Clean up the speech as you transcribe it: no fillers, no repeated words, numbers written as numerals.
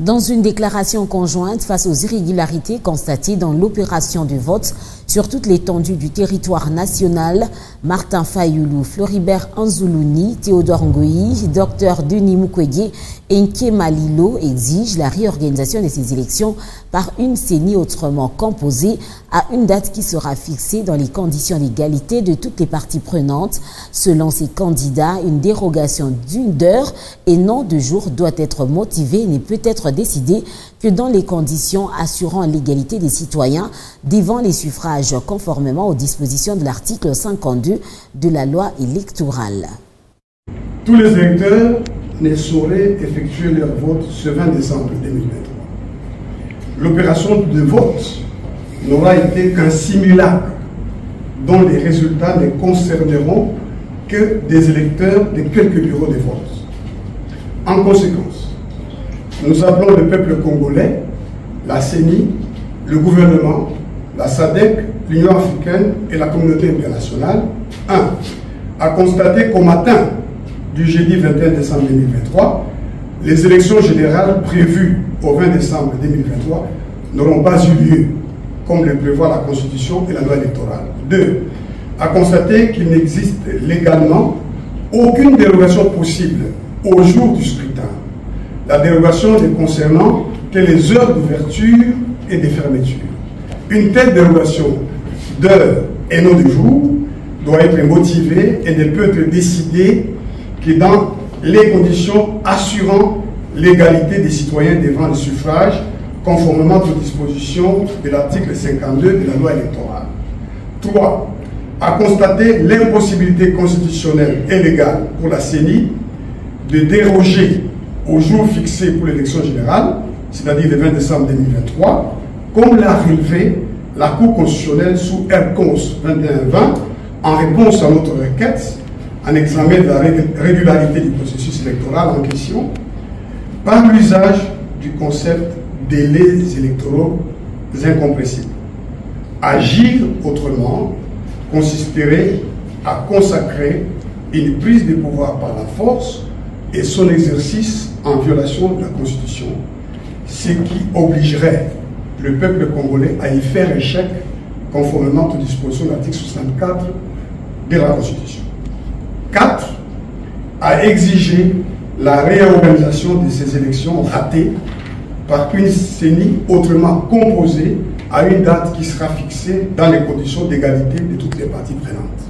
Dans une déclaration conjointe face aux irrégularités constatées dans l'opération du vote sur toute l'étendue du territoire national, Martin Fayulu, Floribert Anzoulouni, Théodore Ngoyi, Dr Denis Mukwege et Nkema Lilo exigent la réorganisation de ces élections par une CENI autrement composée à une date qui sera fixée dans les conditions d'égalité de toutes les parties prenantes. Selon ces candidats, une dérogation d'une heure et non de jour doit être motivée et ne peut être décidée que dans les conditions assurant l'égalité des citoyens devant les suffrages conformément aux dispositions de l'article 52 de la loi électorale. Tous les électeurs ne sauraient effectuer leur vote ce 20 décembre 2023. L'opération de vote n'aura été qu'un simulacre dont les résultats ne concerneront que des électeurs de quelques bureaux de vote. En conséquence, nous appelons le peuple congolais, la CENI, le gouvernement, la SADC, l'Union africaine et la communauté internationale, 1. à constater qu'au matin du jeudi 21 décembre 2023, les élections générales prévues au 20 décembre 2023 n'auront pas eu lieu, comme le prévoit la Constitution et la loi électorale. 2. à constater qu'il n'existe légalement aucune dérogation possible au jour du scrutin. La dérogation ne concernant que les heures d'ouverture et de fermeture. Une telle dérogation d'heure et non de jour doit être motivée et ne peut être décidée que dans les conditions assurant l'égalité des citoyens devant le suffrage, conformément aux dispositions de l'article 52 de la loi électorale. 3. à constater l'impossibilité constitutionnelle et légale pour la CENI de déroger au jour fixé pour l'élection générale, c'est-à-dire le 20 décembre 2023, comme l'a relevé la Cour constitutionnelle sous R-Cons 2120 en réponse à notre requête en examen de la régularité du processus électoral en question, par l'usage du concept délais électoraux incompressibles. Agir autrement consisterait à consacrer une prise de pouvoir par la force et son exercice en violation de la Constitution, ce qui obligerait le peuple congolais à y faire échec conformément aux dispositions de l'article 64 de la Constitution. 4. à exiger la réorganisation de ces élections ratées par une CENI autrement composée à une date qui sera fixée dans les conditions d'égalité de toutes les parties prenantes.